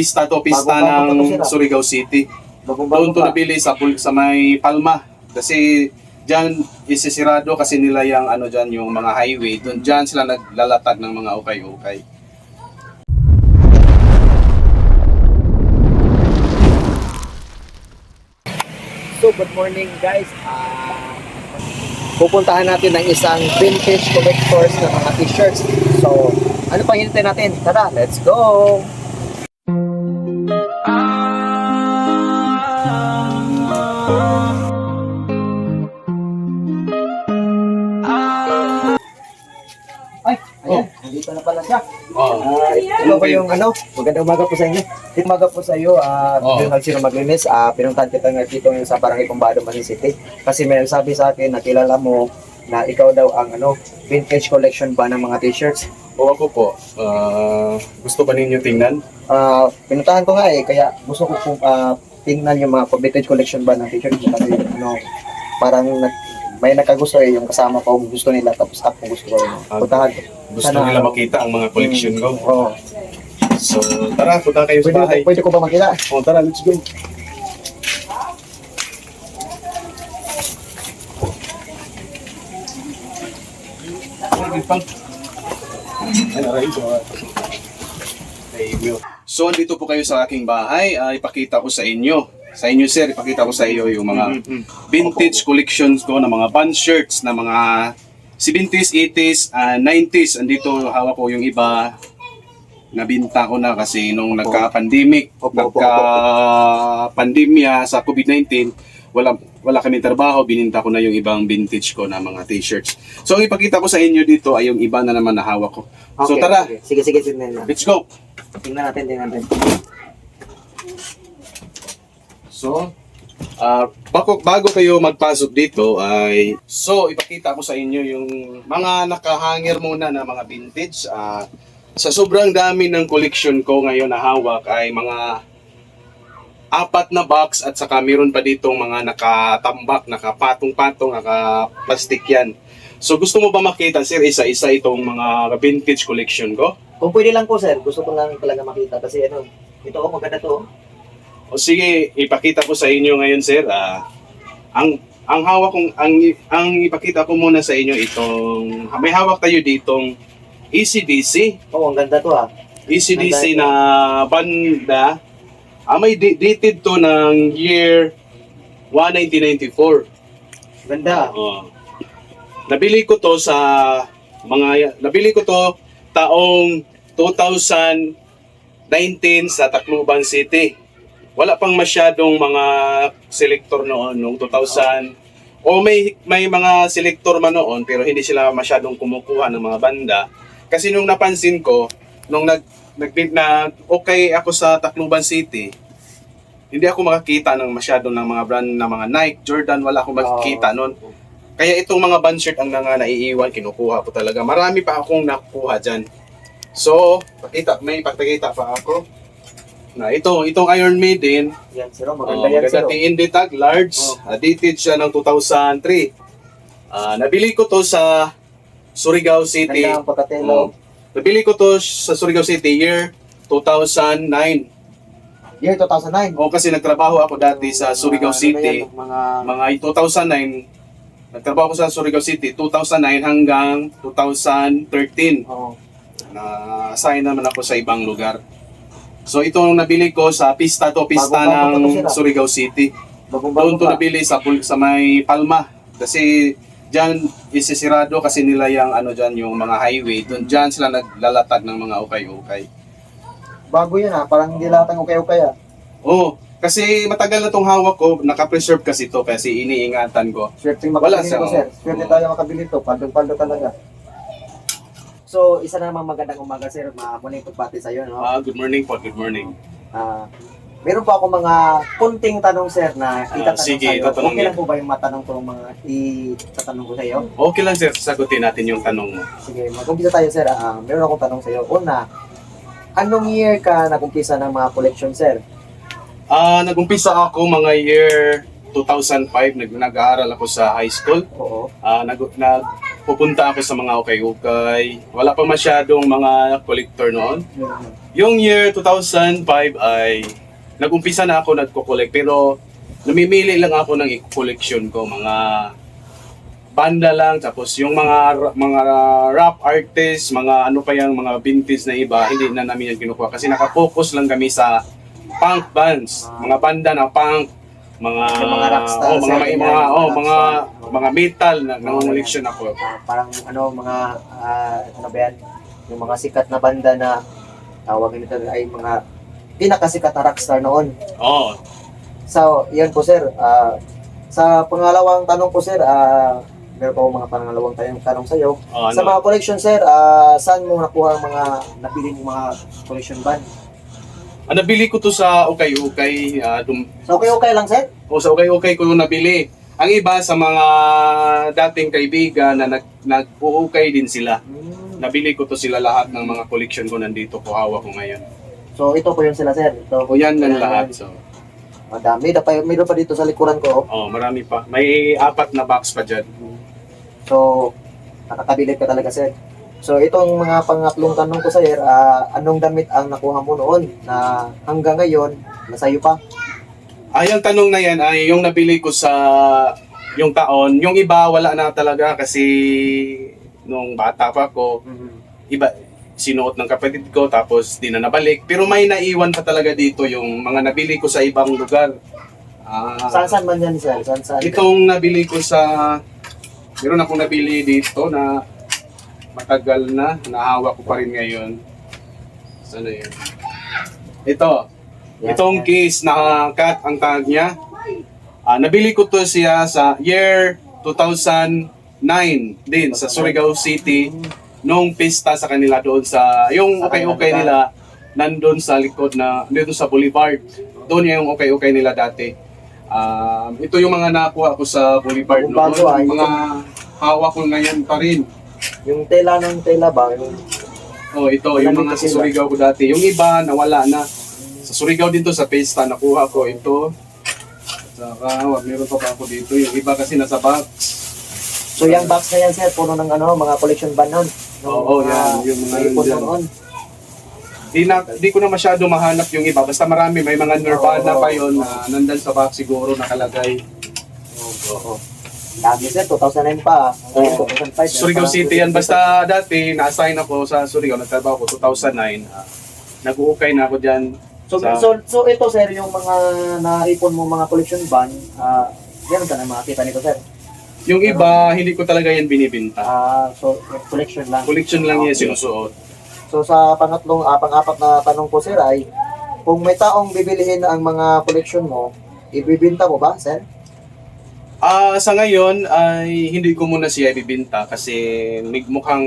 Pista to, pista ng Surigao City. Doon to nabili sa may Palma. Kasi diyan isisirado kasi nila yung ano diyan yung mga highway. Doon diyan sila naglalatag ng mga ukay-ukay. So, good morning guys. Pupuntahan natin ng isang vintage collectors ng mga t-shirts. So, ano pang hinintay natin? Tara, let's go! Ay, ayan, nandito na pala siya. Ito ba yung ano? Magandang umaga po sa inyo. Magandang umaga po sa iyo. Yung nagsino maglinis, pinuntahan kita nga dito ngayon sa Barangay Pumbado, Masin City. Kasi may sabi sa akin na kilala mo na ikaw daw ang vintage collection ba ng mga t-shirts. O ako po, gusto ba ninyo tingnan? Pinuntahan ko nga kaya gusto ko po tingnan yung mga vintage collection ba ng t-shirts. Kasi parang may nakagusto yung kasama ko gusto nila tapos ako gusto ko puntahan ko. Gusto nila makita ang mga collection ko. Oo. So, tara, punta kayo sa bahay. Pwede ko ba makita? O, tara, let's go. So, andito po kayo sa aking bahay. Ipakita ko sa inyo. Sa inyo, sir, ipakita ko sa iyo yung mga vintage collections ko ng mga band shirts na mga 70s, 80s, 90s. Andito hawak ko yung iba. Nabinta ko na kasi nung nagka-pandemic, nagka-pandemya sa COVID-19, wala kami trabaho, bininta ko na yung ibang vintage ko na mga t-shirts. So, ang ipakita ko sa inyo dito ay yung iba na naman na hawak ko. So, tara. Okay. Sige, tingnan natin. Let's go. Tingnan natin. So, bago kayo magpasok dito ay ipakita ko sa inyo yung mga nakahanger muna na mga vintage. Sa sobrang dami ng collection ko ngayon na hawak ay mga 4 na box at saka meron pa ditong mga nakatambak, nakapatong-patong, naka-plastic yan. So gusto mo ba makita, sir, isa-isa itong mga vintage collection ko? Kung pwede lang po, sir. Gusto ko lang talaga makita kasi ito maganda to. O sige, ipakita ko sa inyo ngayon, sir. Ang hawak kong ang ipakita ko muna sa inyo itong may hawak tayo ditong AC/DC. Ang ganda to AC/DC na banda. May dated to ng year 1994. Ganda. Nabili ko to taong 2019 sa Tacloban City. Wala pang masyadong mga selector noon nung 2000. May mga selector man noon pero hindi sila masyadong kumukuha ng mga banda. Kasi nung napansin ko, nung okay ako sa Tacloban City, hindi ako makakita ng masyadong ng mga brand na mga Nike, Jordan, wala akong makikita noon. Kaya itong mga band shirt ang naiiwan, kinukuha ko talaga. Marami pa akong nakukuha dyan. So, may pakita pa ako. Na itong Iron Maiden, Yan, sir. Maganda yan, sir. TND tag, large, dated siya ng 2003. Nabili ko to sa Surigao City. Ganda ang pagkatelo. Nabili ko to sa Surigao City year 2009. Year 2009. Kasi nagtrabaho ako dati sa Surigao City. Mga 2009, nagtrabaho ako sa Surigao City 2009 hanggang 2013. Na-assign naman ako sa ibang lugar. So itong nabili ko sa pista ng Surigao City. Doon to nabili sa may Palma. Kasi diyan isisirado kasi nila yung ano diyan yung mga highway. Doon diyan sila naglalatag ng mga ukay-ukay. Bago yun parang hindi lahat ang ukay-ukay kasi matagal na tong hawak ko, naka-preserve kasi to kasi iniingatan ko. Swerte makabili ko, sir. Swerte tayo makabili to, paldo-paldo talaga. So, isa na namang magandang umaga, sir. Muling pagbati sa iyo, no? Good morning po, good morning. Meron pa ako mga kunting tanong, sir, na itatanong sige, sa iyo. tatanungin. Okay lang po ba yung matanong ko mga itatanong ko sa iyo? Okay lang, sir, sagutin natin yung tanong mo. Sige, mag-umpisa tayo, sir. Meron akong tanong sa iyo. Una, anong year ka nag-umpisa ng mga collection, sir? Nag-umpisa ako mga year 2005, nag-aaral ako sa high school. Oo. pupunta ako sa mga ukay-ukay. Wala pa masyadong mga collector noon. Yung year 2005 ay nag-umpisa na ako nagko-collect, pero namimili lang ako ng i-collection ko, mga banda lang, tapos yung mga rap artists, mga ano pa yung mga vintage na iba, hindi na namin yan kinukuha kasi nakapokus lang kami sa punk bands, mga banda na punk, Yung mga rockstar, mga metal na nangunguliksyon ako. Parang ano ba yan? Yung mga sikat na banda na tawagin nito ay mga pinakasikat na rockstar noon. Oh, So, yan po sir. Sa pangalawang tanong po sir, meron pa akong mga pangalawang tanong sa iyo. Sa mga collection sir, saan mo nakuha ang mga napili mong mga collection band? nabili ko to sa ukay-ukay, So, okay lang sir? o sa ukay-ukay ko nabili. Ang iba sa mga dating kaibigan na nag-uukay din sila. Nabili ko to sila lahat ng mga collection ko nandito ko, hawak ko ngayon. So, ito po yun sila sir. Ito. O yan ng lahat. So, Madami. Meron pa dito sa likuran ko. oh, marami pa. May 4 na box pa dyan. So, nakakabilib ka talaga sir. So, itong mga pangatlong tanong ko sir, anong damit ang nakuha mo noon na hanggang ngayon, nasa iyo pa? Yung tanong na yan ay yung nabili ko sa yung taon. Yung iba wala na talaga kasi nung bata pa ako, iba sinuot ng kapatid ko tapos di na nabalik. Pero may naiwan pa talaga dito yung mga nabili ko sa ibang lugar. Saan man yan sir? Saan? Itong nabili ko sa, meron akong nabili dito na matagal na, nahawak ko pa rin ngayon. Saan na yun? Ito. Itong case na cat ang tag niya. Nabili ko to siya sa year 2009 din sa Surigao City nung pista sa kanila doon sa yung okay-okay nila nandun sa likod na dito sa Boulevard. Doon yung okay-okay nila dati. Ito yung mga nakuha ko sa Boulevard noon. Mga hawak ko ngayon pa rin. Yung tela ng tela ba? Ito yung mga sa Surigao ko dati. Yung iba nawala na. Sa Surigao dito sa pista nakuha ko ito. Saka meron pa ako dito. Yung iba kasi nasa box. So yung box na yan sir, puno ng mga collection band nun. Oo, yan. Yung mga ipon dyan. noon. Di ko na masyado mahanap yung iba. Basta marami. May mga Nirvana pa yun na nandun sa box siguro nakalagay. Oo. Dami sir, 2009 pa. 2005. Surigao City yan. Basta dati, na-assign ako sa Surigao. Nagtrabaho ko 2009. Nag-uukay na ako dyan. So ito sir, yung mga naipon mo mga collection band, meron ka na makakita nito sir? Yung iba, hindi ko talaga yan binibinta. So collection lang. Collection lang yan sinusuot. So sa pang-apat na tanong ko sir ay, kung may taong bibilihin ang mga collection mo, ibibinta mo ba sir? Sa ngayon ay hindi ko muna siya ibibinta kasi mukhang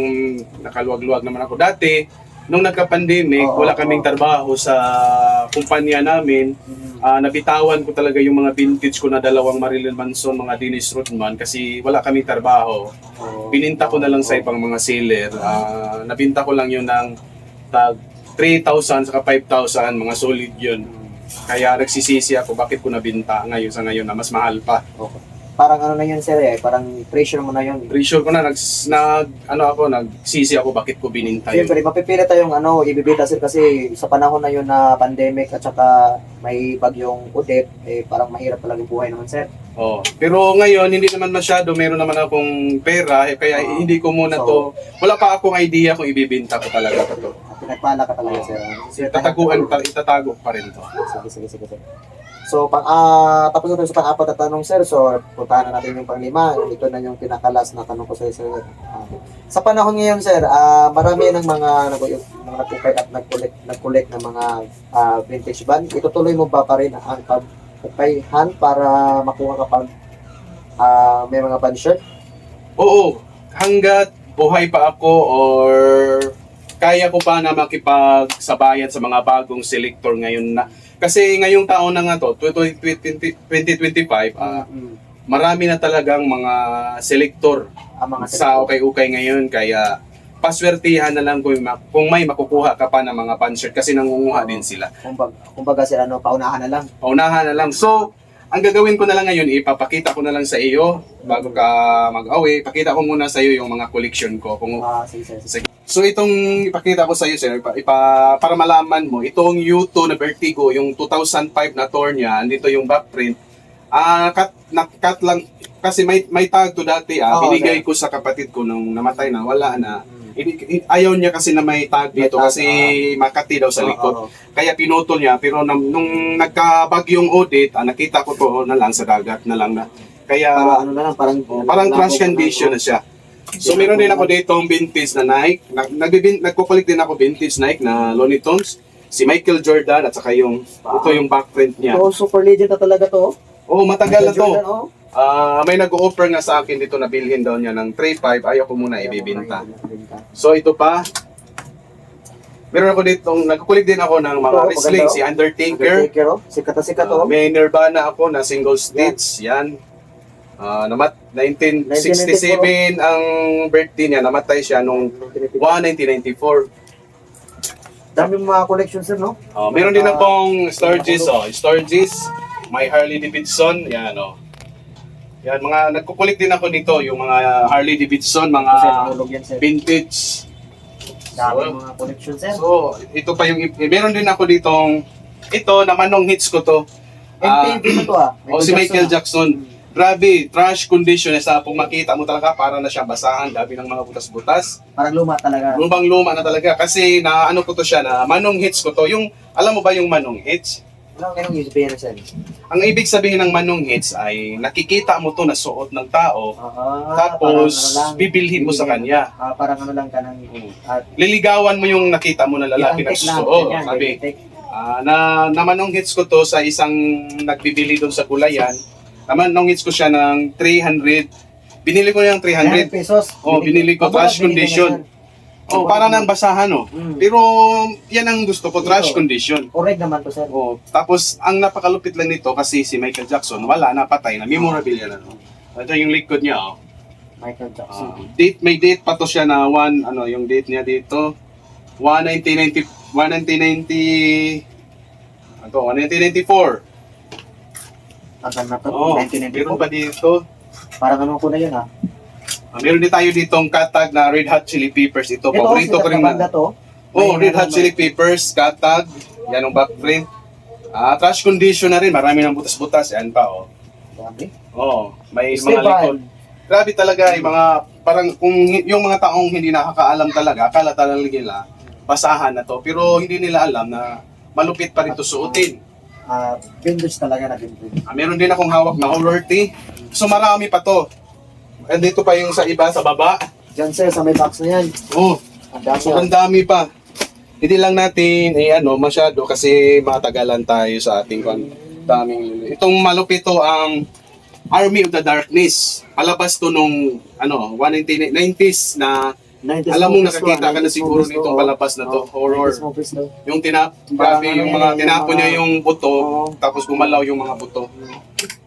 nakaluwag-luwag naman ako. Dati, nung nagka-pandemic, wala kaming trabaho sa kumpanya namin. Nabitawan ko talaga yung mga vintage ko na dalawang Marilyn Manson, mga Dennis Rodman kasi wala kaming trabaho. Bininta ko na lang sa ibang mga seller. Nabinta ko lang yun ng tag 3,000 saka 5,000, mga solid yun. Kaya nagsisisi ako bakit ko nabinta sa ngayon na mas mahal pa. Okay. Parang ano na yun sir parang pressure mo na yun. Pressure ko na, nagsisi ako bakit ko bininta yun. Siyempre, mapipili tayong ibibita sir kasi sa panahon na yun na pandemic at saka may bagyong Odette, parang mahirap talaga buhay naman sir. Pero ngayon, hindi naman masyado, meron naman akong pera, kaya hindi ko muna to, wala pa akong idea kung ibibinta ko talaga to. Pinagpala ka talaga sir. Itatago pa rin to. Sige sir. So, tapos na tayo sa pang-apat na tanong, sir. So, puntahan na natin yung pang-lima. Ito na yung pinakalas na tanong ko sa sir. Sa panahon ngayon, sir, marami ng mga nag-ukay at nag-collect ng mga vintage band. Itutuloy mo ba pa rin ang pag-ukayhan para makuha ka pag may mga band shirt? Oo. Hanggat buhay pa ako or kaya ko pa na makipagsabayan sa mga bagong selector ngayon na. Kasi ngayong taon na nga to, 2025, marami na talagang mga selector sa ukay-ukay ngayon. Kaya paswertihan na lang kung may makukuha ka pa ng mga panshirt kasi nangunguha din sila. Kumbaga sila, paunahan na lang. Paunahan na lang. So, ang gagawin ko na lang ngayon, ipapakita ko na lang sa iyo bago ka mag-away. Pakita ko muna sa iyo yung mga collection ko. Sige, sir. Sige. So itong ipakita ko sa iyo, sir, para malaman mo, itong U2 na Vertigo, yung 2005 na tour niya, andito yung back print. Cut lang, kasi may tag to dati, binigay ko sa kapatid ko nung namatay na, wala na. Ayaw niya kasi na may tag dito kasi makati daw sa likod. Kaya pinutol niya, pero nung nagkabagyong audit, nakita ko to na lang sa dagat na lang na. Kaya Ano na lang, parang crash condition na siya. So meron din ako dito vintage na Nike. Nagkukulik din ako vintage Nike na Looney Tunes. Si Michael Jordan at saka ito yung backprint niya. So, super legend na talaga to. Oh, matagal na to. Jordan, oh. May nag-offer nga sa akin dito na bilhin daw niya ng 3.5. Ayaw ko muna ibibenta. So ito pa. Meron ako dito, nagkukulik din ako ng mga wrestling. Si Undertaker. Sikat na sikat, oh. May Nirvana ako na single stitch. Yan. 1967 ang birthday niya. Namatay siya nung 1994. Dami mga collection, sir, no? Meron din akong Sturgis. Sturgis. May Harley Davidson. Yan, Yan, mga nagkukulik din ako dito. Yung mga Harley Davidson, mga vintage. Dami mga collection, sir. So, ito pa yung, meron din ako ditong, ito, na manong hits ko to. MTV na to, Si Michael Jackson. Grabe, trash condition sa kung makita mo talaga para na siya basahan, gabi ng mga butas-butas. Parang luma talaga. Lumang-luma na talaga kasi na ano ko to siya na manong hits ko to. Yung alam mo ba yung manong hits? Anong sabihin na, sir? Ang ibig sabihin ng manong hits ay nakikita mo to na suot ng tao. Tapos bibilhin mo sa kanya. Parang ano lang ka ng Liligawan mo yung nakita mo na lalaki na suot. Sabi, na manong hits ko to sa isang nagbibili doon sa gulayan. Naman, nung hits ko siya ng 300. Binili ko yung 300 pesos. Binili ko trash condition. Para nang basahan, Pero yan ang gusto ko, trash condition. Correct naman to, sir. Tapos, ang napakalupit lang nito kasi si Michael Jackson, wala, napatay na, memorabilia na. Ito yung likod niya, Michael Jackson. May date pa to siya na yung date niya dito. 1994. Tagal na to, Meron pa dito. Parang ano ko na yun, Meron din tayo ditong katag na Red Hot Chili Peppers. Ito, paborito ko rin na. Red Hot Chili Peppers, katag. Yan ang backprint. Trash condition na rin. Marami ng butas-butas. Yan pa, Grabe. May mga likod. Grabe talaga, yung mga, parang kung yung mga taong hindi nakakaalam talaga, akala talaga nila, basahan na to. Pero hindi nila alam na malupit pa rin to suotin. Vintage talaga na vintage. Meron din akong hawak na horror tea. So marami pa to. Andito pa yung sa iba, sa baba. Diyan, sir, sa may box na yan. Ang dami pa. Hindi lang natin, masyado kasi matagalan tayo sa ating daming. Itong malupit to ang Army of the Darkness. Palabas to nung 90s na 90s alam mo movies nakakita ka na siguro nitong palabas na to, horror. Yung grabe yung mga tinapon niya yung buto, tapos gumalaw yung mga buto.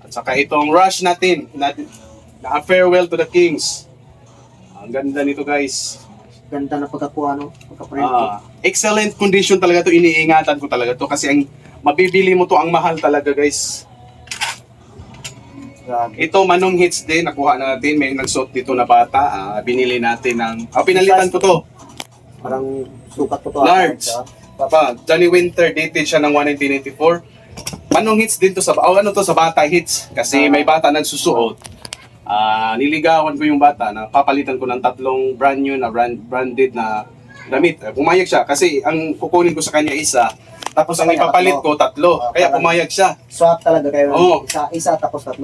At saka itong Rush natin, na Farewell to the Kings. Ang ganda nito, guys. Ganda na pagkakuha, pagka-print. Excellent condition talaga to, iniingatan ko talaga to kasi ang mabibili mo to, ang mahal talaga, guys. Ito, manong hits din, nakuha natin. May nagsuot dito na bata. Binili natin ng... pinalitan ko to. Parang sukat ko to. Large. Johnny Winter, dated siya ng 1994. Manong hits din to sa... sa bata hits. Kasi may bata nagsusuot. Niligawan ko yung bata na papalitan ko ng 3 brand new na branded na damit. Pumayag siya kasi ang kukunin ko sa kanya isa. Tapos ang ipapalit ko 3. Kaya pumayag siya. Swap talaga kayo. Isa tapos 3.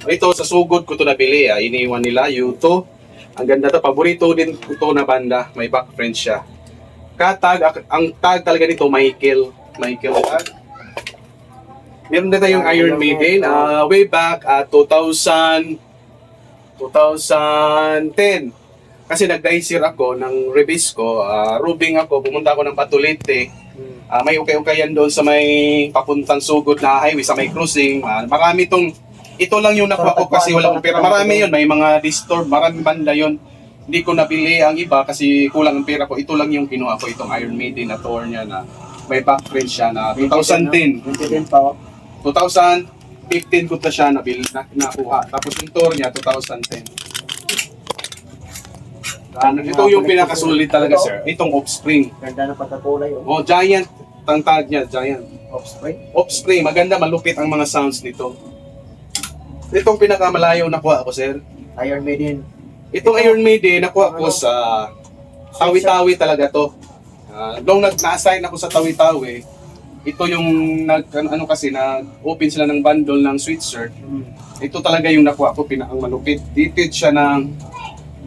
Ito sa sugod ko to nabili. Iniwan nila U2. Ang ganda to. Paborito din ko to na banda. May backprint siya. Katag. Ang tag talaga nito Michael tag. Meron na tayong Iron Maiden. Way back 2010. Kasi nag-daisir ako ng release ko. Rubing ako. Pumunta ako ng Patulete. May ukay-ukayan doon sa may papuntang sugod na highway, sa may cruising. Marami ito lang yung nakuha ko kasi wala akong pera. Marami yun, may mga disturb, maraming banda yun. Hindi ko nabili ang iba kasi kulang ang pera ko. Ito lang yung kinuha ko, itong Iron Maiden na tour niya na may backprint siya na 2010. 2000, 2015 ko ta siya nakuha. Tapos yung tour niya, 2010. Ito yung pinakasulit talaga, sir. Itong offspring. Ganda ng pagkakulay. Oh, giant. Tangtad niya, giant. Offspring. Offspring. Maganda, malupit ang mga sounds nito. Itong pinakamalayo nakuha ko, sir. Iron Maiden. Itong Iron Maiden, nakuha ko sa Tawi-Tawi talaga to. Nung na-assign ako sa Tawi-Tawi, ito yung kasi nag-open sila ng bundle ng sweatshirt. Ito talaga yung nakuha ko, pinakang malupit. Dated siya ng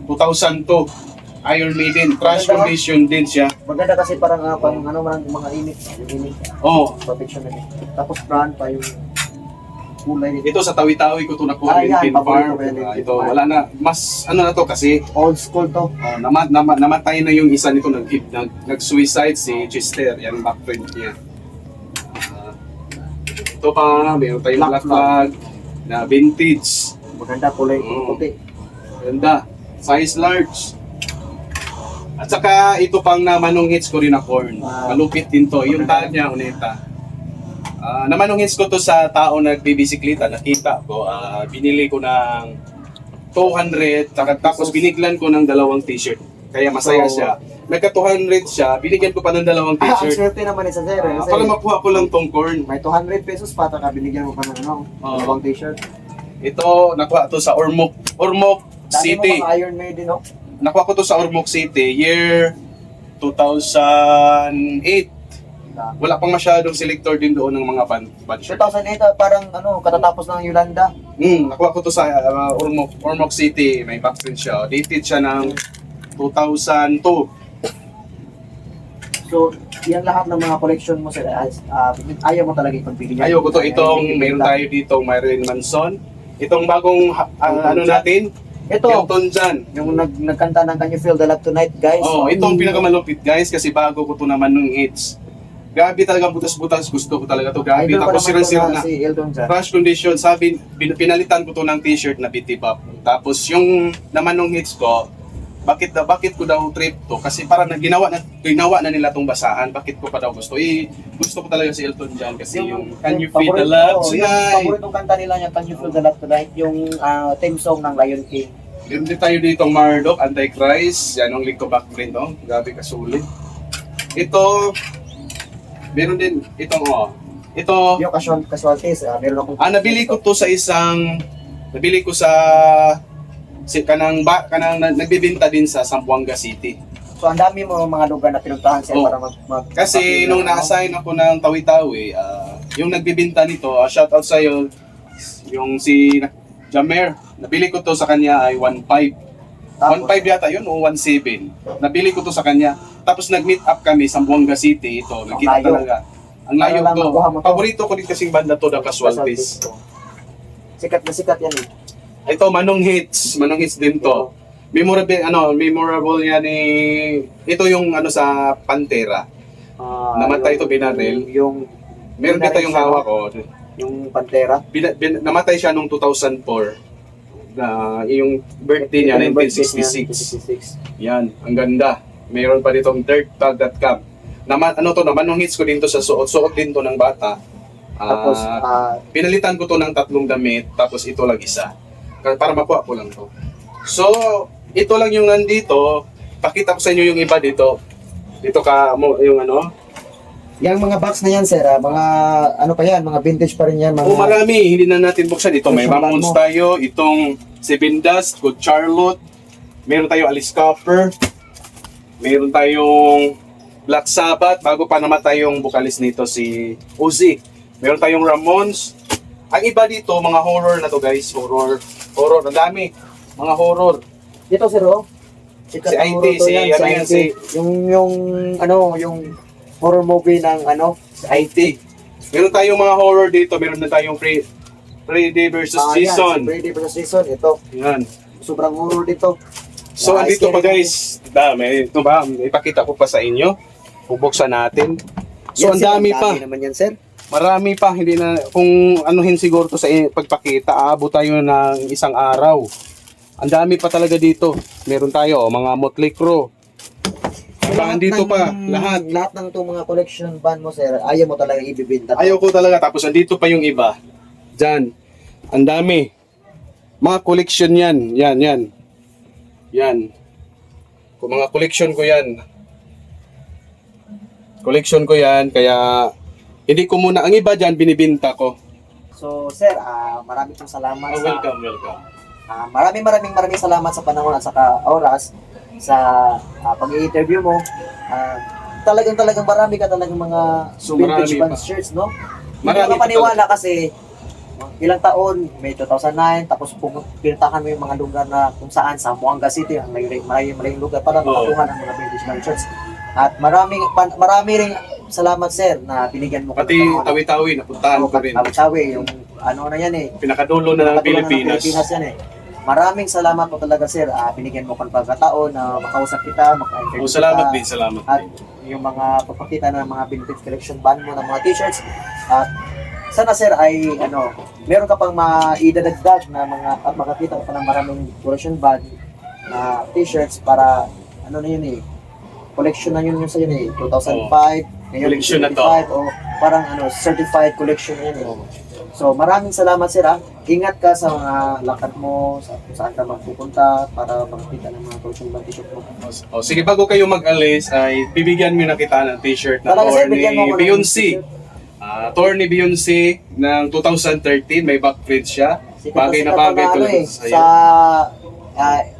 2002. Iron Maiden, trash condition din siya. Maganda kasi parang mga init. Yung init. Oh, Protection na din. Tapos brand pa yung kulay nito. ito sa Tawi-Tawi ko to nakuha, yan, Linkin Farm. paborito ko yan, Linkin Ito, Farm. wala na. Mas na to kasi, Old school to. namatay na yung isa nito, nag-suicide si Chester, yan backprint niya. Ito pa, mayroon tayong Black Black Flag na vintage. Maganda kulay Mm. puti. Ganda. Size large. At saka ito pang na Manong Hits ko rin na corn. Malupit din to. Yung tag niya, uneta. Na Manong Hits ko to sa tao nagbibisikleta. Nakita ko. Binili ko ng 200. Tapos biniglan ko ng 2 t-shirt. Kaya masaya siya. Nagka 200 siya. Binigyan ko pa ng 2 Ang t-shirt. swerte naman isa sir. Kasi Para makuha ko lang tong corn. may 200 pesos pa, taka binigyan mo pa ng dalawang t-shirt. Ito, nakuha to sa Ormoc Dati mo City. mga Iron Maiden, no? Nakuha ko to sa Ormoc City, year 2008. Wala pang masyadong selector din doon ng mga band shop. 2008, parang katatapos ng Yolanda. Nakuha ko to sa Ormoc City, may backprint siya. Dated siya ng 2002. So, yan lahat ng mga collection mo sir, ayaw mo talaga ipagbigyan. Ayaw ko to, mayroon tayo dito, Marilyn Manson. Itong bagong natin, Ito, Elton John. yung nagkanta ng Can You Feel the Love Tonight, guys. Oh, itong pinakamalupit guys kasi bago ko to naman nung hits. Grabe talaga butas-butas, gusto ko talaga to. Grabe, Idol ko tapos naman sira-sira to na. si Elton John. Crash condition, sabi, pinalitan ko to ng t-shirt na bitibap. Tapos yung naman nung hits ko, bakit ko daw trip to? Kasi parang ginawa na nila tong basahan. Bakit ko pa daw gusto? Gusto ko talaga si Elton John kasi yung Can You Feel the Love Yung Tonight? paboritong kanta nila niya, Can You Feel the Love Tonight, yung theme song ng Lion King. Meron din tayo dito Marduk, Antichrist. Yan ang link ko backprint, oh. Grabe kasulit. Ito, meron din itong, ito, Yung casualties, meron akong... nabili ko to sa nabili ko sa kanang nagbebenta din sa Zamboanga City. So, ang dami mo mga lugar na pinuntahan sir Oh. para Kasi nung na-assign ako ng Tawi-Tawi, yung nagbebenta nito, shoutout sa iyo, yung si Jamer, nabili ko to sa kanya ay 1.5. 1.5 yata yun o 1.7. Nabili ko to sa kanya. Tapos nag-meet up kami sa Zamboanga City. Ito, nagkita layo. talaga. Ang layo Para lang to. makuha mo to. Paborito ko din kasing banda to, The Casualties. Sikat na sikat yan eh. Ito, Manong Hits. Manong Hits din to. Memorable yan ito yung sa Pantera. Namatay to, binaril. Meron dito yung hawak ko. Yung Pantera. Namatay siya noong 2004. Yung birthday niya, 1966. Yan, ang ganda. Mayroon pa ditong dirttag.com. Naman nung hits ko din to sa suot din to ng bata. Tapos, Pinalitan ko to ng 3 damit, tapos ito lang isa. Para makuha ko lang to. So, ito lang yung nandito. Pakita ko sa inyo yung iba dito. Dito yung yung mga box na yan sir, mga pa yan, mga vintage pa rin yan. Mga... marami, hindi na natin buksan ito. May Ramones tayo, itong Seven Dust, Good Charlotte. Meron tayong Alice Cooper. Meron tayong Black Sabbath, bago pa namatay yung vocalist nito si Ozzy. Meron tayong Ramones. Ang iba dito, mga horror na to guys, horror, ang dami, mga horror. Dito sir, Si IT, yung horror movie ng si IT. Meron tayong mga horror dito, meron na tayong Freddy versus Jason. Freddy versus Jason, ito. Yan. Sobrang horror dito. So, andito pa guys, ito ba, ipakita ko pa sa inyo. Bubuksan natin. So, ang dami pa. Naman yan, sir. Marami pa, hindi na, kung anuhin siguro to sa pagpakita, aabot tayo ng isang araw. Ang dami pa talaga dito. Meron tayo, mga Motley Crue. Andito pa, lahat. Lahat ng itong mga collection band mo, sir, ayaw mo talaga ibibinta. Ayaw ko talaga, tapos andito pa yung iba. Diyan. Ang dami. Mga collection yan. Yan. Kung mga collection ko yan. Collection ko yan. Kaya, hindi ko muna, ang iba dyan, binibinta ko. So, sir, maraming pong salamat Oh, welcome. maraming salamat sa panahon at saka oras sa pag-i-interview mo. Talagang marami ka talagang mga So, vintage marami band pa. shirts, no? Marami Hindi ka paniwala kasi ilang taon, may 2009, tapos pinuntahan mo yung mga lugar na kung saan, sa Buanga City, ang malayong lugar para makakuha ng mga vintage band shirts. At marami rin salamat, sir, na binigyan mo Pati Tawi-Tawi, napuntahan ko rin. Tawi-Tawi, yung ano na yan eh. Pinakadulo na ng Pilipinas. Yan eh. Maraming salamat po talaga, sir. Binigyan mo ko ng pagkataon na makausap kita, maka-interview Oh, salamat kita. din. At yung mga pagpakita ng mga vintage collection band mo ng mga t-shirts. At sana, sir, ay meron ka pang maidadagdag na at makakita ka pa ng maraming collection band na t-shirts para na yun eh. Collection na yun sa yun eh. 2005, ngayon Collection na to. 2025, o parang certified collection na yun eh. So, maraming salamat, sir. Ingat ka sa mga lakad mo, kung saan ka magpupunta para makakita ng mga collection band t-shirt mo. Oh, sige, bago kayo mag-alis, ay bibigyan mo na kita ng t-shirt na Talaga, sir, tour bigyan mo ni ko ng Beyonce. t-shirt. Tour ni Beyonce ng 2013, may backprint siya. Sikat Bagay na sikat bagay ano talaga eh, sa sa'yo. sa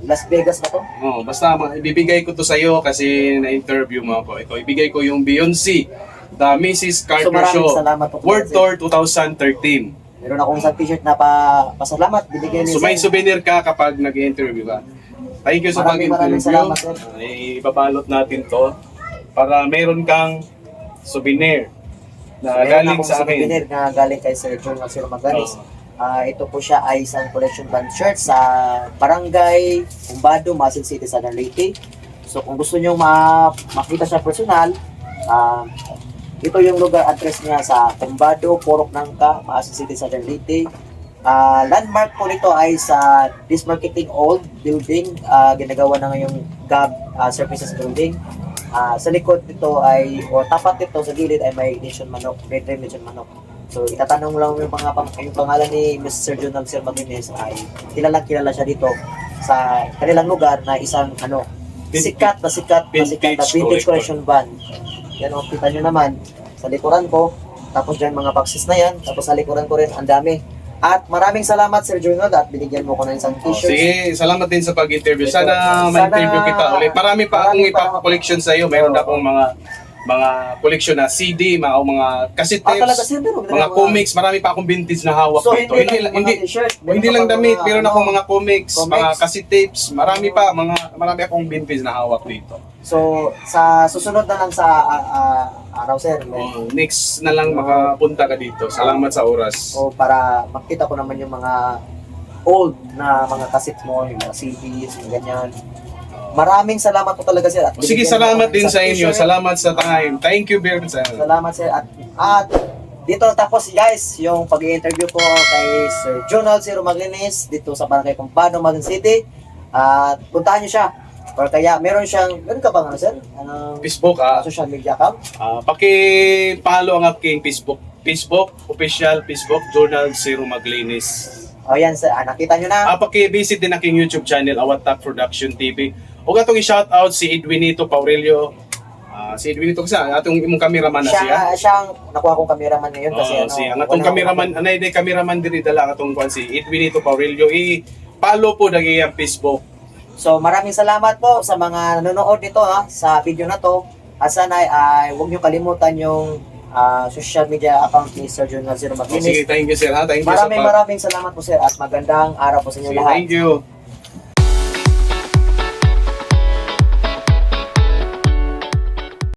Las Vegas na to. Oh, basta ibibigay ko to sa iyo kasi na-interview mo ako. Ito, ibigay ko yung Beyonce, The Mrs. Carter maraming Show, salamat po, World sir. Tour 2013. Meron akong isang t-shirt na pasalamat. Binigyan ni So may sir. souvenir ka kapag nag-interview ka. Thank you sa Maraming pag-interview. salamat, sir. Ay, ibabalot natin to para meron kang souvenir na Meron galing akong sa akin. souvenir na galing kay Sir John Sir Magalis. Ito po siya ay isang collection band shirt sa Barangay Umbado, Masin City, Southern Leyte. So kung gusto nyo makita siya personal, ito yung lugar address niya sa Umbado, Porok Nangka, Masin City, Southern Leyte. Landmark po nito ay sa This Marketing Old Building, ginagawa na ngayong GAB Services Building. Sa likod nito ay, o tapat nito sa gilid ay may Nation Manok, Red Red Nation Manok. So itatanong lang yung yung pangalan ni Mr. Jonal Sir Maguines ay kilala siya dito sa kanilang lugar na isang sikat na vintage collection band. Yan o, kita nyo naman sa likuran ko, tapos dyan mga boxes na yan, tapos sa likuran ko rin ang dami. At maraming salamat, Sir Jonal, at binigyan mo ko ng isang t-shirt. Sige, salamat din sa pag-interview. Sana ma-interview kita ulit. Marami pa akong ipapakoleksyon sa iyo. Meron akong mga collection na CD, mga cassette talaga, tapes, sir, meron mga comics. Marami pa akong vintage na hawak So, dito. hindi lang mga t-shirt, Hindi lang damit, meron akong mga comics, mga comics. cassette tapes, marami akong vintage na hawak dito. So, sa susunod na lang sa araw, sir, Next na lang makapunta ka dito. Salamat sa oras. o para makita ko naman yung mga old na mga cassette mo, yung mga CDs, yung ganyan. Maraming salamat po talaga, sir. At Sige, binigyan mo salamat ako ng din isang sa inyo. t-shirt. Salamat sa time. Thank you very much. Salamat, sir. At dito tapos, guys, yung pag-i-interview ko kay Sir Jonal Sir Maglinis dito sa Barangay Kumpano, Masin City. At puntahan niyo siya. Or kaya, meron ka bang sir? Facebook, Social media account? paki-follow ang aking Facebook, official Facebook, Journal Zero Maglinis. O yan, sir. Nakita niyo na. Paki-visit din aking YouTube channel, Awatap Production TV. O atong i-shoutout si Edwinito Paurelio. Si Edwinito kasi atong imong cameraman na siya. Siyang nakuha kong cameraman ngayon kasi ang atong cameraman, anay day cameraman diri dala atong kwan si Edwinito Paurelio. I-follow po dagi ang Facebook. So maraming salamat po sa mga nanonood nito sa video na to. At sana ay huwag niyo kalimutan yung social media account ni Sir Jonal Zero Sige, Maglinis. thank you sir. Thank you Maraming salamat po, sir, at magandang araw po sa inyo Sige, lahat. thank you.